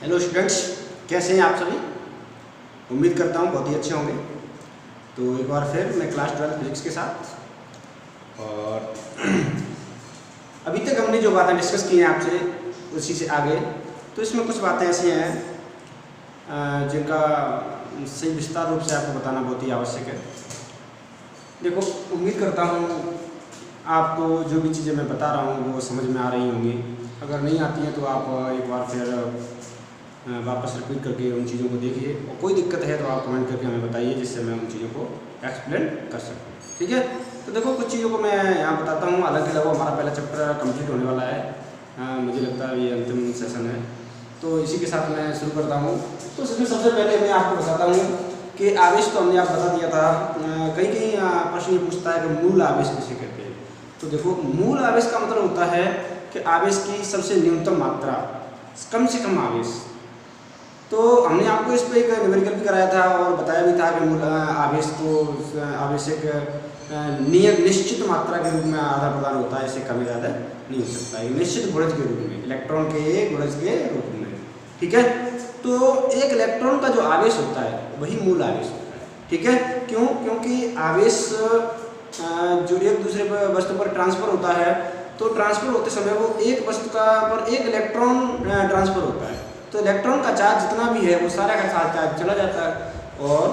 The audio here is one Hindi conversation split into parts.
हेलो स्टूडेंट्स, कैसे हैं आप सभी। उम्मीद करता हूँ बहुत ही अच्छे होंगे। तो एक बार फिर मैं क्लास 12 फिजिक्स के साथ और अभी तक हमने जो बातें डिस्कस की हैं आपसे उसी से आगे। तो इसमें कुछ बातें ऐसी हैं जिनका सही विस्तार रूप से आपको बताना बहुत ही आवश्यक है। देखो, उम्मीद करता हूँ आपको जो भी चीज़ें मैं बता रहा हूँ वो समझ में आ रही होंगी। अगर नहीं आती हैं तो आप एक बार फिर वापस रिपीट करके उन चीज़ों को देखिए, और कोई दिक्कत है तो आप कमेंट करके हमें बताइए जिससे मैं उन चीज़ों को एक्सप्लेन कर सकूँ। ठीक है, तो देखो कुछ चीज़ों को मैं यहाँ बताता हूँ। हालांकि लगभग हमारा पहला चैप्टर कंप्लीट होने वाला है। मुझे लगता है ये अंतिम सेशन है, तो इसी के साथ मैं शुरू करता हूँ। तो इसमें सबसे पहले मैं आपको बताता हूँ कि आवेश तो हमने आप बता दिया था। कहीं कहीं प्रश्न ये पूछता है कि मूल आवेश किसे कहते हैं। तो देखो, मूल आवेश का मतलब होता है कि आवेश की सबसे न्यूनतम मात्रा, कम से कम आवेश। तो हमने आपको इस पर एक न्यूमेरिकल भी कराया था और बताया भी था कि मूल आवेश को आवश्यक निश्चित मात्रा के रूप में आदान प्रदान होता है, इससे कम ज़्यादा नहीं हो सकता है, निश्चित गुणज के रूप में, इलेक्ट्रॉन के गुणज के रूप में। ठीक है, तो एक इलेक्ट्रॉन का जो आवेश होता है वही मूल आवेश होता है। ठीक है, क्यों? क्योंकि आवेश जो एक दूसरे वस्तु पर ट्रांसफर होता है, तो ट्रांसफर होते समय वो एक वस्तु का पर एक इलेक्ट्रॉन ट्रांसफर होता है। तो इलेक्ट्रॉन का चार्ज जितना भी है वो सारा का सारा चार्ज चला जाता है और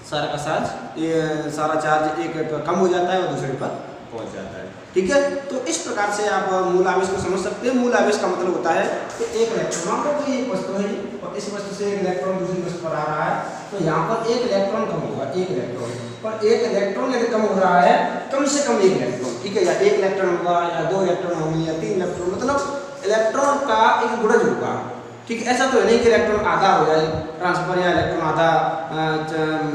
सारा चार्ज एक पर कम हो जाता है और दूसरे पर पहुंच जाता है। ठीक है, तो इस प्रकार से आप मूल आवेश को समझ सकते हैं। मूल आवेश का मतलब होता है कि एक इलेक्ट्रॉन को कोई एक वस्तु है और इस वस्तु से एक इलेक्ट्रॉन दूसरी वस्तु पर आ रहा है, तो यहाँ पर एक इलेक्ट्रॉन कम होगा, एक इलेक्ट्रॉन पर एक इलेक्ट्रॉन यदि कम हो रहा है, कम से कम एक इलेक्ट्रॉन। ठीक है, या एक इलेक्ट्रॉन होगा या दो इलेक्ट्रॉन होंगे या तीन इलेक्ट्रॉन, मतलब इलेक्ट्रॉन का एक गुणज होगा। ठीक है, ऐसा तो नहीं कि इलेक्ट्रॉन आधा हो जाए ट्रांसफर या इलेक्ट्रॉन आधा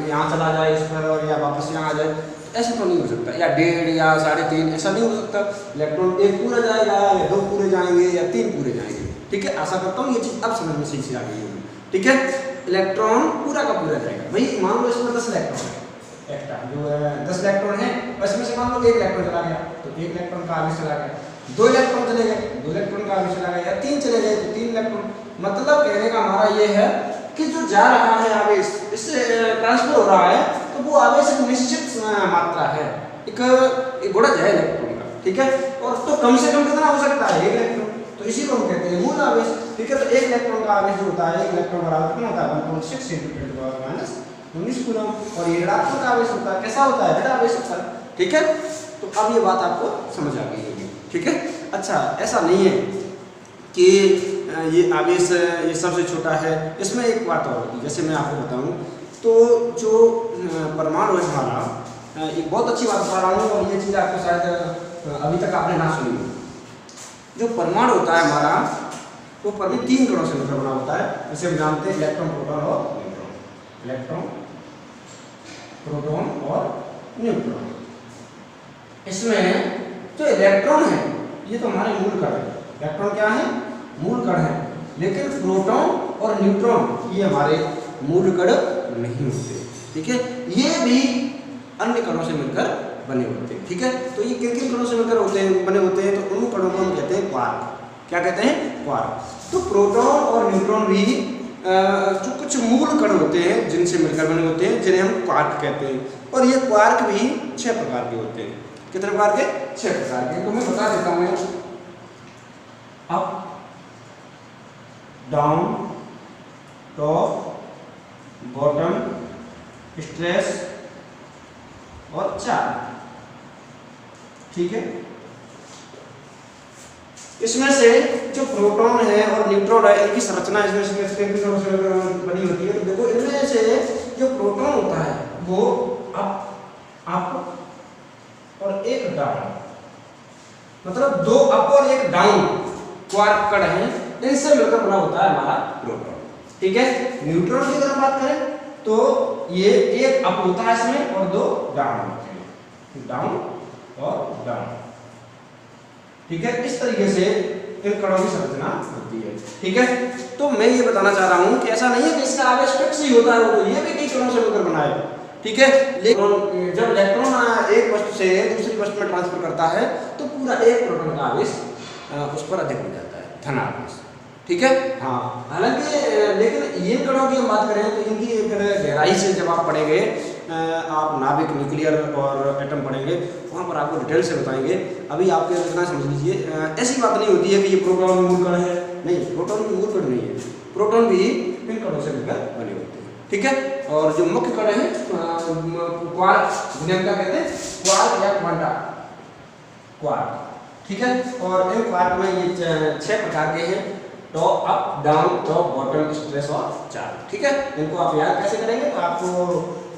यहाँ चला जाए इस पर और या वापस यहाँ आ जाए, ऐसा तो नहीं हो सकता। या 1.5 या 3.5 ऐसा नहीं हो सकता। इलेक्ट्रॉन एक पूरा जाएगा या दो पूरे जाएंगे या तीन पूरे जाएंगे। ठीक है, आशा करता हूँ ये चीज़ अब समझ में सही से आ गई होगी। ठीक है, इलेक्ट्रॉन पूरा का पूरा जाएगा। भाई मान लो इसमें 10 इलेक्ट्रॉन है, एक्स्ट्रा जो 10 इलेक्ट्रॉन है, इसमें से मान लो एक इलेक्ट्रॉन चला गया तो एक इलेक्ट्रॉन का आवेश चला गया, दो इलेक्ट्रॉन चले गए, दो इलेक्ट्रॉन का आवेश चला गया, या तीन चले गए तो तीन इलेक्ट्रॉन। मतलब कहने का हमारा ये है कि जो जा रहा है आवेश, इससे ट्रांसफर हो रहा है, तो वो आवेश एक निश्चित मात्रा है, एक गुणज है इलेक्ट्रॉन का। ठीक है, और तो कम से कम कितना हो सकता है? एक इलेक्ट्रॉन। तो इसी को हम कहते हैं मूल आवेश। ठीक है, तो एक इलेक्ट्रॉन का आवेश जो होता है, एक इलेक्ट्रॉन बराबर कितना होता है? 1.6 × 10⁻⁹ कूलम। और ये ऋणात्मक आवेश होता है। कैसा होता है? ऋण आवेश होता है। ठीक है, तो अब ये बात आपको समझ आ गई होगी। ठीक है, अच्छा, ऐसा नहीं है कि ये आवेश ये सबसे छोटा है। इसमें एक बात और होती है, जैसे मैं आपको बताऊं तो जो परमाणु है हमारा, एक बहुत अच्छी बात बता रहा हूँ और ये चीज़ आपको शायद अभी तक आपने ना सुनी हो। जो परमाणु होता है हमारा, वो परमाणु 3 कणों से मिलकर बना होता है, जिसे हम जानते हैं इलेक्ट्रॉन, प्रोटॉन और न्यूट्रॉन। इलेक्ट्रॉन, प्रोटॉन और न्यूट्रॉन। इसमें जो इलेक्ट्रॉन है ये तो हमारे मूल कण है। इलेक्ट्रॉन क्या है? मूल कण है। लेकिन प्रोटॉन और न्यूट्रॉन ये हमारे मूल कण नहीं होते। ठीक है, ये भी अन्य कणों से मिलकर बने होते हैं। ठीक है, तो ये किन किन कणों से मिलकर बने होते हैं? तो उन कणों को हम कहते हैं क्वार्क। क्या कहते हैं? क्वार्क। तो प्रोटॉन और न्यूट्रॉन भी जो कुछ मूल कण होते हैं जिनसे मिलकर बने होते हैं, जिन्हें हम क्वार्क कहते हैं। और ये क्वार्क भी 6 प्रकार के होते हैं। कितने प्रकार के? 6 प्रकार के। तो मैं बता देता हूँ, up, down, top, bottom, stress और चार्ज। ठीक है, इसमें से जो प्रोटॉन है और न्यूट्रॉन है, इनकी संरचना इसमें से बनी होती है। तो देखो, इनमें से जो प्रोटॉन होता है वो अप और एक डाउन, मतलब 2 अप और 1 डाउन क्वार्क कण हैं, इनसे मिलकर बना होता है हमारा प्रोटॉन। ठीक है, न्यूट्रॉन की अगर बात करें तो ये 1 अप होता है इसमें और 2 डाउन होते हैं, डाउन और डाउन। ठीक है, इस तरीके से इन कणों की संरचना होती है। ठीक है, तो मैं ये बताना चाह रहा हूं कि ऐसा नहीं है कि इसका आवेश फिक्स ही होता है, वो ये भी कई कणों से मिलकर बना है। ठीक है, लेकिन जब इलेक्ट्रॉन एक वस्तु से दूसरी वस्तु में ट्रांसफर करता है तो पूरा एक प्रोटॉन का आवेश उस पर अधिक हो जाता है, धन आवेश। ठीक है। हाँ, हालांकि लेकिन इन कणों की हम बात करें तो इनकी फिर गहराई से जब आप पढ़ेंगे, आप नाभिक, न्यूक्लियर और एटम पढ़ेंगे, वहाँ पर आपको डिटेल से बताएंगे। अभी आपके इतना समझ लीजिए, ऐसी बात नहीं होती है कि ये प्रोटॉन मूल कण है, नहीं, प्रोटॉन मूल कण नहीं है, प्रोटॉन भी इन कणों से मिलकर बने होते हैं, ठीक है। और जो मुख्य कण है क्वार्क, जिन्हें हम क्या कहते हैं, क्वार्क या क्वांटा, क्वार्क, ठीक है। और इन क्वार्क में ये 6 प्रकार के हैं, top, up, down, top, bottom, stress और चार्ज, ठीक है। इनको आप याद कैसे करेंगे, तो आपको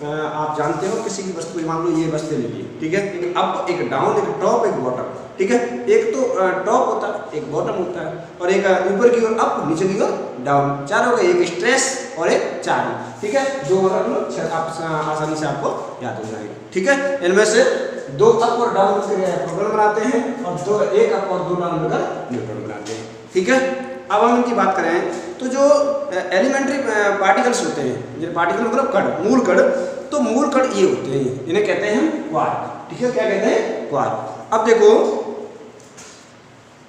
आप जानते हो किसी की वस्तु, मान लो ये वस्तु ले ली, ठीक है, एक अप, एक डाउन, एक टॉप, एक बॉटम, ठीक है। एक तो टॉप होता है, एक बॉटम होता है, और एक ऊपर की ओर अप, नीचे की ओर डाउन, चार हो गए, एक स्ट्रेस और एक चार्ज, ठीक है। जो रख लो, आप आसानी से आपको याद हो जाएगा, ठीक है। इनमें से 2 अप और डाउन प्रोटॉन बनाते हैं, और 2 एक अप और 2 डाउन मिलकर न्यूट्रॉन बनाते हैं, ठीक है। अब हम इनकी बात करें तो जो एलिमेंट्री पार्टिकल्स होते हैं, जो पार्टिकल मतलब कण, मूल कण, तो मूल कण ये होते हैं, इन्हें कहते हैं हम क्वार्क, ठीक है। क्या कहते हैं, क्वार्क। अब देखो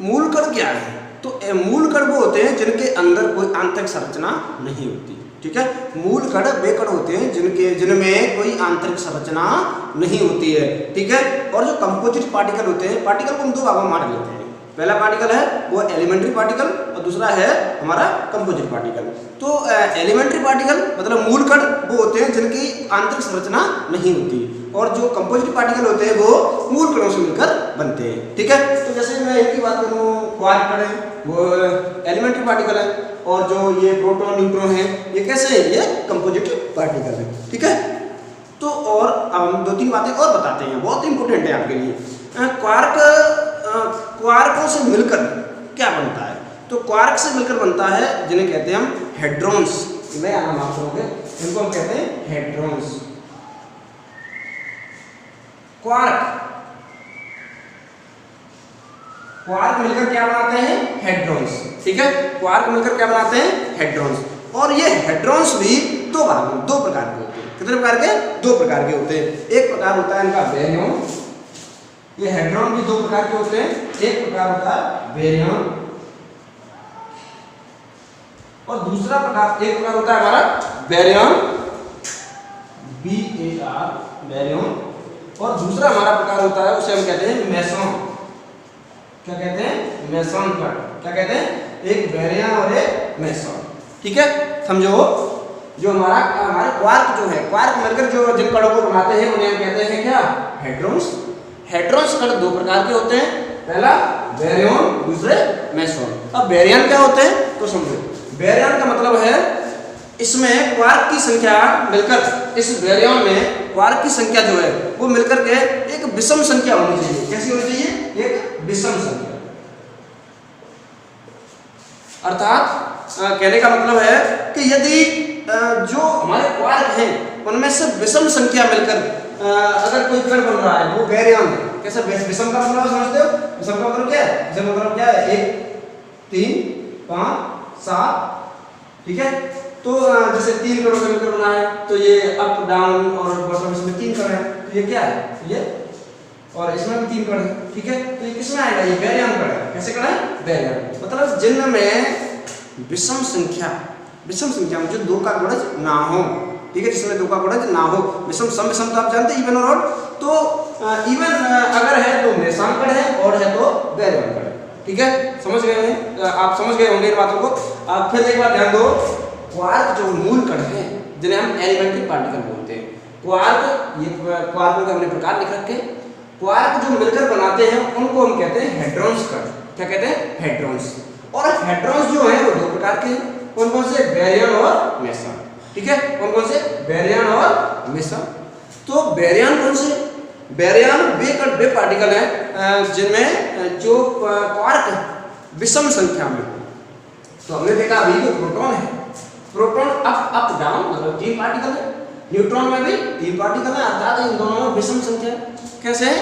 मूल कण क्या है, तो मूल कण वो होते हैं जिनके अंदर कोई आंतरिक संरचना नहीं होती, ठीक है। मूल कण वे कण होते हैं जिनमें कोई आंतरिक संरचना नहीं होती है, ठीक है। और जो कंपोजिट पार्टिकल होते हैं, पार्टिकल को हम 2 भागों में बांट लेते हैं, पहला पार्टिकल है वो एलिमेंट्री पार्टिकल, और दूसरा है हमारा कंपोजिट पार्टिकल। तो एलिमेंट्री पार्टिकल मतलब मूल कण वो होते हैं जिनकी आंतरिक संरचना नहीं होती, और जो कंपोजिट पार्टिकल होते हैं वो मूल कणों से मिलकर बनते हैं, ठीक है। तो जैसे मैं इनकी बात करूँ, क्वार्क कण है वो एलिमेंट्री पार्टिकल है, और जो ये प्रोटॉन, न्यूट्रॉन है, ये कैसे है, ये कंपोजिट पार्टिकल है, ठीक है। तो और हम 2-3 बातें और बताते हैं, बहुत इंपॉर्टेंट है आपके लिए। क्वार्कों से मिलकर क्या बनता है, तो क्वार्क से मिलकर बनता है जिन्हें कहते हैं हम हेड्रॉन्स, नया नाम आप लोगों के, इनको हम कहते हैं हेड्रॉन्स। क्वार्क मिलकर क्या बनाते हैं, हेड्रॉन्स, ठीक है। क्वार्क मिलकर क्या बनाते हैं, हेड्रॉन्स। और ये हेड्रॉन्स भी 2 प्रकार के होते हैं। कितने प्रकार के, 2 प्रकार के होते हैं। एक प्रकार होता है इनका बेरियम, ये हेड्रॉन भी 2 प्रकार के होते हैं, एक प्रकार होता है बेरियम, और दूसरा प्रकार, एक प्रकार होता है हमारा बेरियम, BAR, बेरियम, और दूसरा हमारा प्रकार होता है उसे हम कहते हैं मेसॉन। क्या कहते हैं, मेसॉन कण, क्या कहते हैं, एक बेरियम और एक मेसॉन, ठीक है। समझो, जो हमारे क्वार्क जो है, क्वार्क मिलकर जो जिन कणों को बनाते हैं उन्हें हम कहते हैं क्या, हेड्रॉन्स। हेड्रॉन्स कण 2 प्रकार के होते हैं, पहला बेरियम, दूसरे मेसॉन। अब बेरियम क्या होते हैं, तो समझो, बेरियम का मतलब है इसमें क्वार्क की संख्या मिलकर, इस बेरियम में क्वार्क की संख्या जो है वो मिलकर के एक विषम संख्या होनी चाहिए। कैसी होनी चाहिए, एक विषम संख्या। अर्थात कहने का मतलब है कि यदि जो हमारे क्वार्क हैं उनमें से विषम संख्या मिलकर अगर कोई कण बन रहा है वो बेरियम है। कैसे विषम का मतलब समझते हो, विषम का मतलब क्या है, विषम का मतलब क्या है, 1 3 5 7, ठीक है। तो जैसे 3 कणों से मिलकर बना है, तो ये अप, डाउन और बॉटम, इसमें 3 कण है, तो ये क्या है, ये, और इसमें भी 3 कण है, ठीक है। तो ये किसमें आएगा, ये बेरियम कण है। कैसे कण है, बेरियम। मतलब जिनमें विषम संख्या में जो 2 का गुणज ना हो, ठीक है, जिसमें 2 का गुणज ना हो, विषम सम विषम तो आप जानते हैं, इवन और ऑड। तो इवन अगर है तो मेसॉन कण है, और है तो बेरियम कण है, ठीक है। समझ गए हैं आप, समझ गए होंगे इन बातों को। आप फिर एक बार ध्यान दो, क्वार्क जो मूल कण है जिन्हें हम एलिमेंट्री पार्टिकल बोलते हैं, क्वार्क, ये क्वार्क के हमने प्रकार लिख रखे। क्वार्क जो मिलकर बनाते हैं उनको हम कहते हैं हेड्रॉन्स कण। क्या कहते हैं, हेड्रॉन्स। और हेड्रॉन्स जो है वो 2 प्रकार के हैं, कौन कौन से, बेरियम और मेसॉन, ठीक है। कौन कौन से, बेरियम और मेसॉन। तो बेरियम कौन से, बेरियम वे पार्टिकल है जिनमें जो क्वार्क विषम संख्या में हो। तो हमने देखा अभी जो प्रोटॉन है, प्रोटॉन अप डाउन मतलब 3 पार्टिकल है, न्यूट्रॉन में भी 3 पार्टिकल है, अर्थात इन दोनों में विषम संख्या है। कैसे है,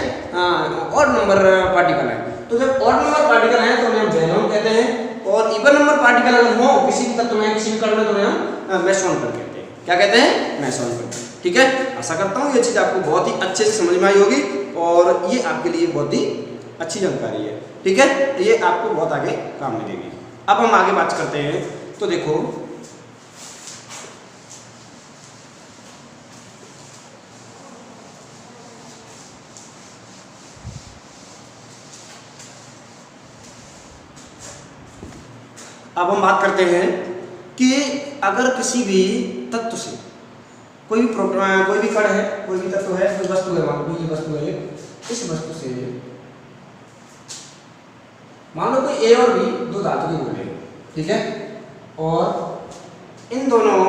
ऑड नंबर पार्टिकल है। तो जब ऑड नंबर पार्टिकल है तो उन्हें बेरियम कहते हैं, और इवन नंबर पार्टिकल अगर हो किसी भी तत्व में, किसी भी कण में, तो हम मेसॉन कण कहते हैं। क्या कहते हैं, मेसॉन कण, ठीक है। आशा करता हूँ ये चीज़ आपको बहुत ही अच्छे से समझ में आई होगी, और ये आपके लिए बहुत ही अच्छी जानकारी है, ठीक है। ये आपको बहुत आगे काम में देगी। अब हम आगे बात करते हैं। तो देखो अब हम बात करते हैं कि अगर किसी भी तत्व से कोई भी कोई भी कण है, कोई भी तत्व है, कोई वस्तु है, मान लो ये वस्तु है, इस वस्तु से मान लो कोई ए और बी दो धातु के गोले, ठीक है, और इन दोनों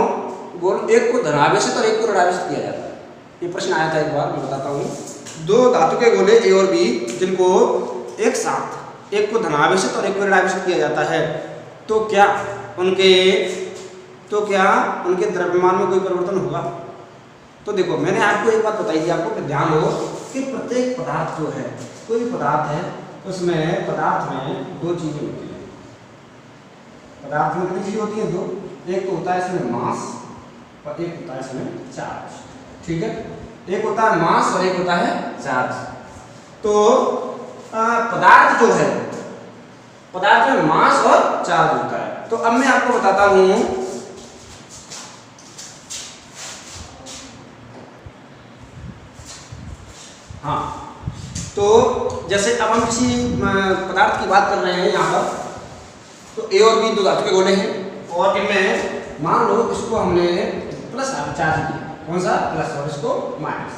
गोल एक को धनावेशित और एक को ऋणावेशित किया जाता है। ये प्रश्न आया था एक बार, मैं बताता हूँ। दो धातु के गोले ए और बी जिनको एक साथ एक को धनावेशित और एक को ऋणावेशित किया जाता है, तो क्या उनके द्रव्यमान में कोई परिवर्तन होगा? तो देखो मैंने आपको एक बात बताई थी, आपको ध्यान हो कि प्रत्येक पदार्थ जो है, कोई भी पदार्थ है, उसमें पदार्थ में दो चीजें होती हैं। पदार्थ में कितनी चीजें होती हैं? दो। एक तो होता है इसमें मास और एक होता है इसमें चार्ज, ठीक है। एक होता है मास और एक होता है चार्ज। तो पदार्थ जो है, पदार्थ में मास और चार्ज होता है। तो अब मैं आपको बताता हूं, हाँ, तो जैसे अब हम किसी पदार्थ की बात कर रहे हैं यहाँ पर, तो ए और बी दो धातु के गोले हैं और इनमें मान लो इसको हमने प्लस चार्ज किया, कौन सा? प्लस, और इसको माइनस,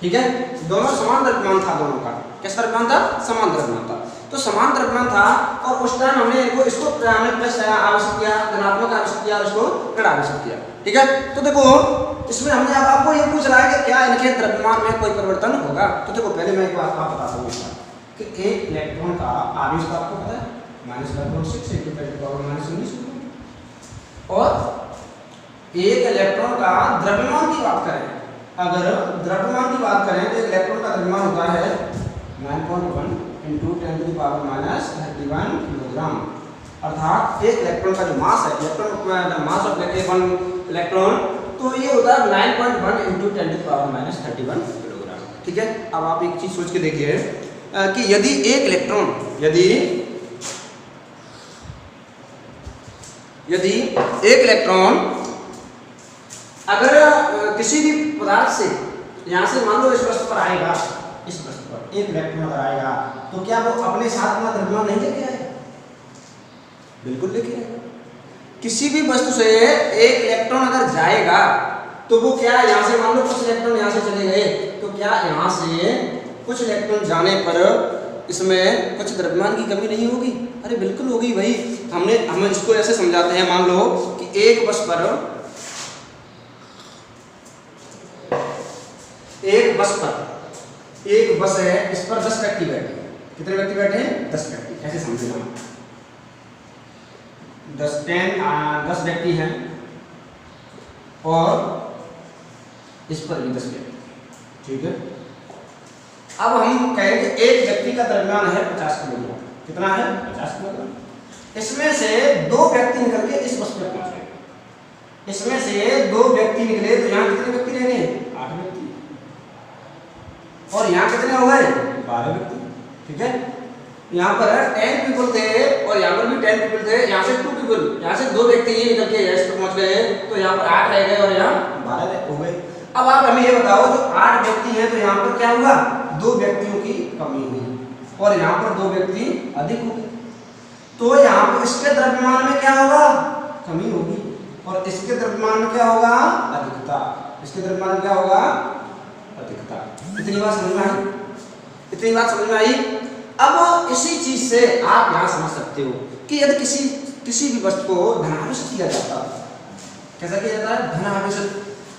ठीक है। दोनों समान द्रव्यमान था, दोनों का कैसा द्रव्यमान था? समान द्रव्यमान था। तो समान द्रव्यमान था और उस टाइम हमने इसको प्लस आवेशित किया, धनात्मक आवेशित किया और इसको ऋण आवेशित किया, ठीक है। तो देखो इसमें हमने अब आपको ये पूछ रहा है कि क्या इनके द्रव्यमान में कोई परिवर्तन होगा? तो देखो पहले मैं एक बात आप बताता हूँ कि एक इलेक्ट्रॉन का आवेश का आपको पता है -6 × 10⁻⁻⁹ और एक इलेक्ट्रॉन का द्रव्यमान की बात करें, अगर द्रव्यमान की बात करें तो एक इलेक्ट्रॉन का द्रव्यमान होता है 9.1 × 10⁻31 किलोग्राम। अर्थात एक इलेक्ट्रॉन का जो मास है, इलेक्ट्रॉन मास ऑफ इलेक्ट्रॉन, तो ये होता है 9.1 × 10⁻31 किलोग्राम, ठीक है। अब आप एक चीज सोच के देखिए कि यदि एक इलेक्ट्रॉन यदि एक इलेक्ट्रॉन अगर किसी भी पदार्थ से यहाँ से मान लो इस वस्तु पर आएगा, इस वस्तु पर एक इलेक्ट्रॉन अगर आएगा, तो क्या वो अपने साथ अपना द्रव्यमान नहीं लेके आएगा? बिल्कुल लेके आएगा। किसी भी वस्तु से एक इलेक्ट्रॉन अगर जाएगा तो वो क्या, यहाँ से मान लो कुछ इलेक्ट्रॉन यहाँ से चले गए, तो क्या यहाँ से कुछ इलेक्ट्रॉन जाने पर इसमें कुछ द्रव्यमान की कमी नहीं होगी? अरे बिल्कुल होगी भाई। हम इसको ऐसे समझाते हैं, मान लो कि एक बस है, इस पर 10 व्यक्ति बैठे। कितने व्यक्ति बैठे हैं? 10 व्यक्ति। ऐसे समझेगा, 10 व्यक्ति हैं और इस पर भी 10 व्यक्ति, ठीक है। अब हम कहें कि एक व्यक्ति का द्रव्यमान है 50 किलोग्राम। कितना है? 50 किलोग्राम। इसमें से 2 व्यक्ति निकल के इस वस्तु पर पहुंच गए। इसमें से 2 व्यक्ति निकले तो यहाँ कितने व्यक्ति रह गए? 8 व्यक्ति। और यहाँ कितने हो गए? 12 व्यक्ति, ठीक है। यहाँ पर 10 पीपल थे और यहाँ पर भी 10 पीपल थे। यहाँ से 2 पीपल, यहाँ से 2 व्यक्ति ये निकल के इस पर पहुंच गए, तो यहाँ पर 8 रह गए और यहाँ 12 हो गए। अब आप हमें ये बताओ, जो 8 व्यक्ति हैं तो यहाँ पर क्या हुआ? 2 व्यक्तियों की कमी हुई और यहाँ पर 2 व्यक्ति अधिक हो गए। तो यहाँ पर इसके द्रव्यमान में क्या होगा? कमी होगी और इसके द्रव्यमान में क्या होगा? अधिकता। इसके द्रव्यमान में क्या होगा? अधिकता। इतनी बात समझ में आई? इतनी बात समझ में आई? अब इसी चीज से आप यहाँ समझ सकते हो कि यदि किसी भी वस्तु को धनावेशित किया जाता है, कैसा किया जाता है? धनावेशित।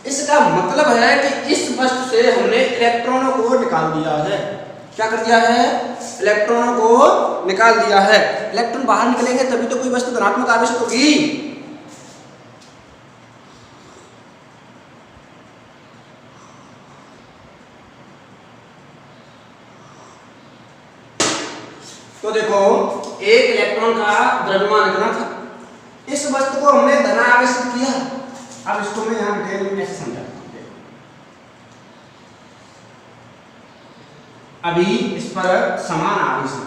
इसका मतलब है कि इस वस्तु से हमने इलेक्ट्रॉनों को निकाल दिया है। क्या कर दिया है? इलेक्ट्रॉनों को निकाल दिया है। इलेक्ट्रॉन बाहर निकलेंगे तभी तो कोई वस्तु धनात्मक आवेशित होगी। तो देखो एक इलेक्ट्रॉन का द्रव्यमान इतना था, इस वस्तु को हमने धनावेशित किया। अब इसको मैं यहाँ डिटेल में कैसे समझाता हूँ। अभी इस पर समान आवेश है,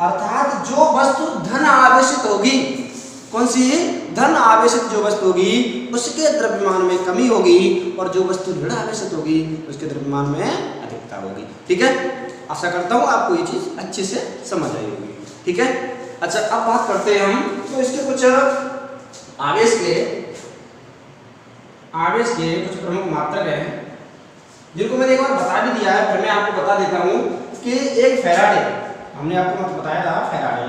अर्थात जो वस्तु धन आवेशित होगी, कौन सी, धन आवेशित जो वस्तु होगी उसके द्रव्यमान में कमी होगी, और जो वस्तु ऋण आवेशित होगी उसके द्रव्यमान में अधिकता होगी। ठीक है, आशा करता हूँ आपको ये चीज अच्छे से समझ आई होगी। ठीक है, अच्छा अब बात करते हैं हम, तो इसके कुछ आवेश के कुछ प्रमुख मात्रक हैं जिनको मैंने एक बार बता भी दिया है, फिर मैं आपको बता देता हूँ कि एक फैराडे, हमने आपको बताया था फैराडे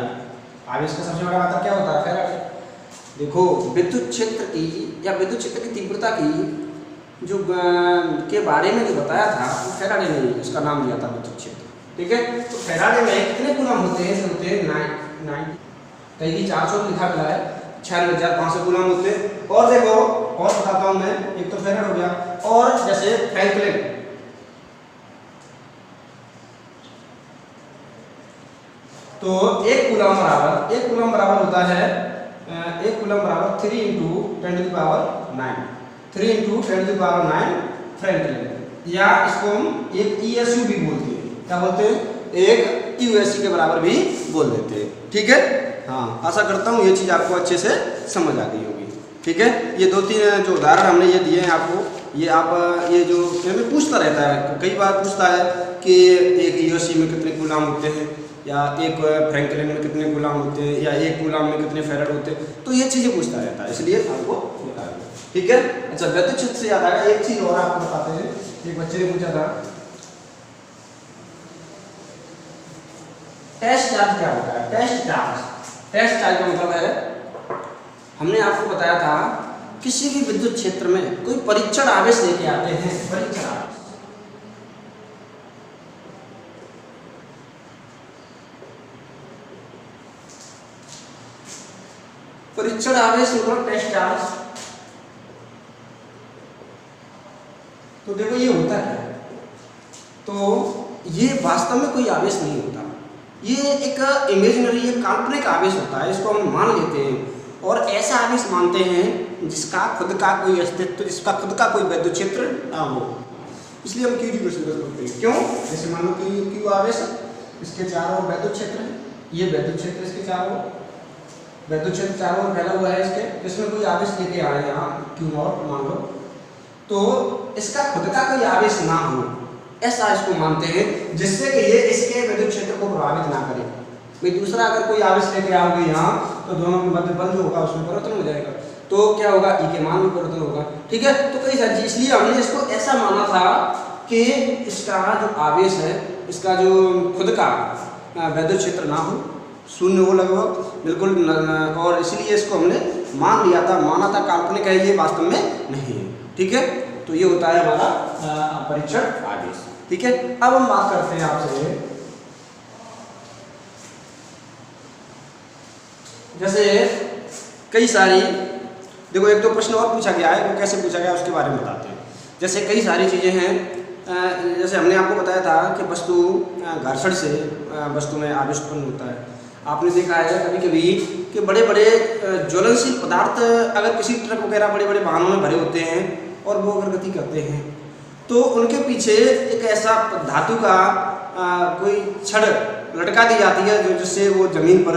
आवेश का सबसे बड़ा मात्रक क्या होता है, फैराडे। देखो विद्युत क्षेत्र की या विद्युत क्षेत्र की तीव्रता की जो के बारे में जो बताया था वो फैराडे ने इसका नाम दिया था विद्युत क्षेत्र। ठीक है, तो फैराडे में कितने कूलम होते हैं, होते हैं 9 की 400 लिखा मिला है, 96,500 कूलम होते हैं। और देखो और बताता हूँ मैं, एक तो फैराडे हो गया, और जैसे फ्रैंकलिन, तो एक कूलम बराबर होता है, एक कूलम बराबर 3 × 10⁹ 3 × 10⁹ फ्रैंकलिन, या इसको हम एक ESU भी बोलते हैं, क्या बोलते हैं, एक USC के बराबर भी बोल देते हैं। ठीक है, हाँ आशा करता हूँ ये चीज़ आपको अच्छे से समझ आ गई होगी। ठीक है, ये 2-3 जो उदाहरण हमने ये दिए हैं आपको, ये आप ये जो हमें पूछता रहता है, कई बार पूछता है कि एक USC में कितने कूलम होते हैं, या एक फ्रैंकलिन में कितने कूलम होते हैं, या एक कूलम में कितने फैराड होते हैं, तो ये चीज़ें पूछता रहता है, इसलिए आपको बता दें। ठीक है, अच्छा विद्युत क्षेत्र से याद आएगा एक चीज़ और आपको बताते हैं, एक बच्चे ने पूछा था टेस्ट चार्ज क्या होता है। टेस्ट चार्ज का मतलब है, हमने आपको बताया था किसी भी विद्युत क्षेत्र में कोई परीक्षण आवेश लेके आते हैं, परीक्षण आवेश मतलब टेस्ट चार्ज। तो देखो ये होता है, तो ये वास्तव में कोई आवेश नहीं होता, ये एक इमेजिनरी, एक काल्पनिक आवेश होता है, इसको हम मान लेते हैं और ऐसा आवेश मानते हैं जिसका खुद का कोई अस्तित्व, जिसका खुद का कोई विद्युत क्षेत्र ना हो, इसलिए हम क्यू कंसीडर करते हैं। क्यों, जैसे मान लो क्यू आवेश है, इसके चारों ओर विद्युत क्षेत्र है, ये विद्युत क्षेत्र इसके चारों ओर, विद्युत क्षेत्र चारों ओर फैला हुआ है इसके, इसमें कोई आवेश लेके आए यहाँ Q0 मान लो, तो इसका खुद का कोई आवेश ना हो, ऐसा इसको मानते हैं, जिससे कि ये इसके विद्युत क्षेत्र को प्रभावित ना करे। भाई दूसरा अगर कोई आवेश लेके आओगे यहाँ, तो दोनों के मध्य बल जो होगा उसमें परिवर्तन हो जाएगा, तो क्या होगा, ई के मान में परिवर्तन होगा। ठीक है, तो कई सारी चीज, इसलिए हमने इसको ऐसा माना था कि इसका जो आवेश है, इसका जो खुद का विद्युत क्षेत्र ना हो, शून्य हो लगभग बिल्कुल, और इसलिए इसको हमने मान लिया था, माना था, काल्पनिक है, ये वास्तव में नहीं है। ठीक है, तो ये होता है हमारा परीक्षण आवेश। ठीक है, अब हम बात करते हैं आपसे, जैसे कई सारी, देखो एक तो प्रश्न और पूछा गया है, वो कैसे पूछा गया उसके बारे में बताते हैं। जैसे कई सारी चीज़ें हैं, जैसे हमने आपको बताया था कि वस्तु घर्षण से वस्तु में आवेश उत्पन्न होता है। आपने देखा है कभी कभी कि बड़े बड़े ज्वलनशील पदार्थ अगर किसी ट्रक वगैरह बड़े बड़े वाहनों में भरे होते हैं और वो अगर गति करते हैं, तो उनके पीछे एक ऐसा धातु का कोई छड़ लटका दी जाती है जो जिससे वो ज़मीन पर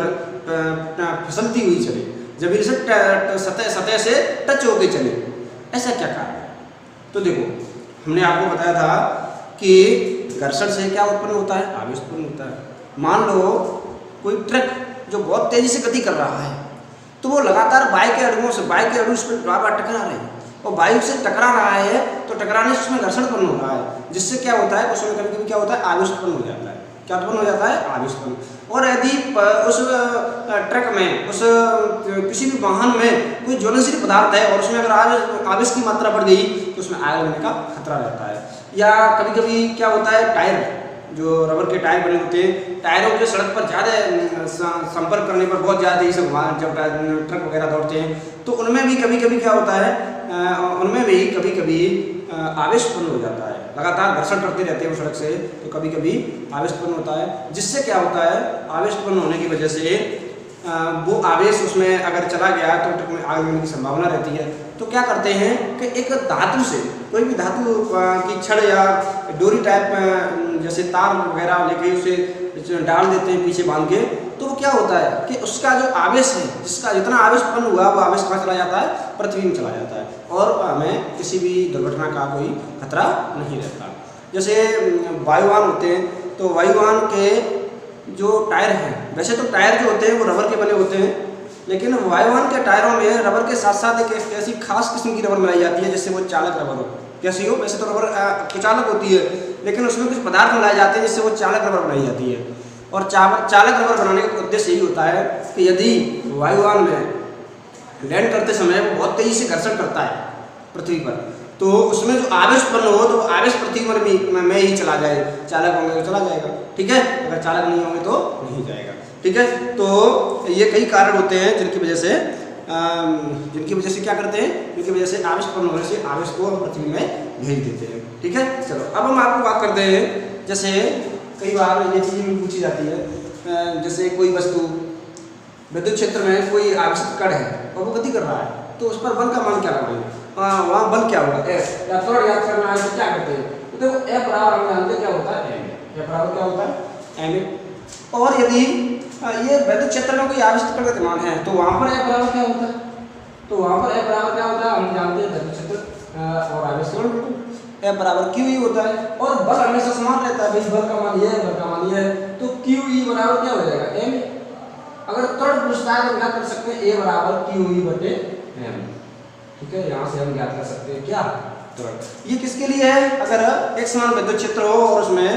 फिसलती हुई चले, ज़मीन से सतह से टच होकर चले। ऐसा क्या कारण है? तो देखो, हमने आपको बताया था कि घर्षण से क्या उत्पन्न होता है? आवेश उत्पन्न होता है। मान लो कोई ट्रक जो बहुत तेज़ी से गति कर रहा है, तो वो लगातार बाइक के अड़ुओं उस पर बार टकरा रहे हैं और बाइक से टकरा रहा है, तो टकराने से उसमें घर्षण उत्पन्न हो रहा है, जिससे क्या होता है, उसमें कभी कभी क्या होता है, आवेश उत्पन्न हो जाता है। क्या उत्पन्न हो जाता है? आवेश उत्पन्न। और यदि उस ट्रक में, उस किसी भी वाहन में कोई ज्वलनशील पदार्थ है और उसमें अगर आवेश की मात्रा बढ़ गई तो उसमें आग लगने का खतरा रहता है। या कभी कभी क्या होता है, टायर, जो रबर के टायर बने होते हैं, टायरों के सड़क पर ज़्यादा संपर्क करने पर बहुत ज़्यादा तेजी से जब ट्रक वगैरह दौड़ते हैं, तो उनमें भी कभी कभी क्या होता है, उनमें भी कभी कभी आवेश उत्पन्न हो जाता है। लगातार घर्षण करते रहते हैं वो सड़क से, तो कभी कभी आवेश उत्पन्न होता है, जिससे क्या होता है, आवेश उत्पन्न होने की वजह से वो आवेश उसमें अगर चला गया तो ट्रक में आग लगने की संभावना रहती है। तो क्या करते हैं कि एक धातु से, कोई भी धातु की छड़ या डोरी टाइप जैसे तार वगैरह लेके उसे डाल देते हैं पीछे बांध के, तो वो क्या होता है कि उसका जो आवेश है, जिसका जितना आवेश उत्पन्न हुआ वो आवेश कहाँ चला जाता है? पृथ्वी में चला जाता है, और हमें किसी भी दुर्घटना का कोई खतरा नहीं रहता। जैसे वायुयान होते हैं, तो वायुयान के जो टायर हैं, वैसे तो टायर जो होते हैं वो रबर के बने होते हैं, लेकिन वायुयान के टायरों में रबर के साथ साथ एक ऐसी खास किस्म की रबर मिलाई जाती है जिससे वो चालक रबर हो। कैसी हो? वैसे तो रबर कुचालक होती है, लेकिन उसमें कुछ पदार्थ मिलाए जाते हैं जिससे वो चालक रबर बनाई जाती है। और चालक रबर बनाने का उद्देश्य यही होता है कि यदि वायुयान में लैंड करते समय वो बहुत तेज़ी से घर्षण करता है पृथ्वी पर, तो उसमें जो आवेश उत्पन्न हो, तो आवेश पृथ्वी पर में ही चला जाए। चालक होंगे तो चला जाएगा, ठीक है, अगर चालक नहीं होंगे तो नहीं जाएगा, ठीक है। तो ये कई कारण होते हैं जिनकी वजह से क्या करते हैं, जिनकी वजह से आवेश उत्पन्न होने से आवेश को पृथ्वी में भेज देते हैं, ठीक है। चलो, अब हम आपको बात करते हैं, जैसे कई बार ये चीज़ भी पूछी जाती है, जैसे कोई वस्तु विद्युत क्षेत्र में कोई आवेशित कण है और वो गति कर रहा है, तो उस पर बल का मान क्या लगाएंगे? वहाँ बल क्या होगा? F। या त्वरण याद करना है तो क्या करते हैं? तो देखो F बराबर हम जानते हैं क्या होता है, m। F बराबर क्या होता है? m। और यदि ये विद्युत क्षेत्र में कोई आवेशित कण गतिमान है, तो वहाँ पर F बराबर क्या होता है? तो वहाँ पर F बराबर क्या होता है? हम जानते हैं विद्युत क्षेत्र और आवेश F बराबर QE होता है, और बल हमेशा समान रहता है। भाई बल का मान ये है, बल का मान ये है, तो QE बराबर क्या हो जाएगा? m। अगर त्वरण पूछता है तो क्या कर सकते हैं? A बराबर QE बटे m, ठीक है। यहाँ से हम ज्ञात कर सकते हैं क्या? त्वरण। ये किसके लिए है? अगर एक समान विद्युत क्षेत्र हो और उसमें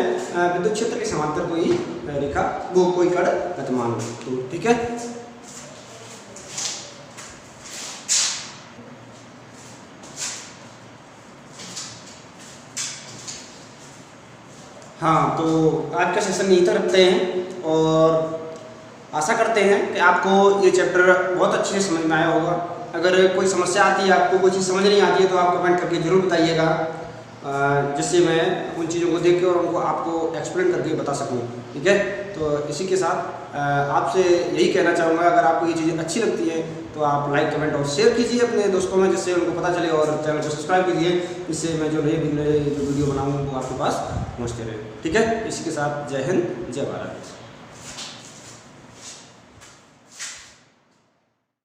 विद्युत क्षेत्र के समांतर कोई रेखा, वो कोई कण गतिमान हो, तो ठीक है। हाँ, तो आज का सेशन यहीं तक रखते हैं, और आशा करते हैं कि आपको ये चैप्टर बहुत अच्छे से समझ में आया होगा। अगर कोई समस्या आती है, आपको कोई चीज़ समझ नहीं आती है, तो आप कमेंट करके ज़रूर बताइएगा, जिससे मैं उन चीज़ों को देख के और उनको आपको एक्सप्लेन करके बता सकूं, ठीक है। तो इसी के साथ आपसे यही कहना चाहूँगा, अगर आपको ये चीज़ें अच्छी लगती है तो आप लाइक, कमेंट और शेयर कीजिए अपने दोस्तों में, जिससे उनको पता चले, और चैनल को सब्सक्राइब कीजिए, जिससे मैं जो नए वीडियो बनाऊँ वो आपके पास पहुँचते रहे, ठीक है। इसी के साथ जय हिंद, जय भारत।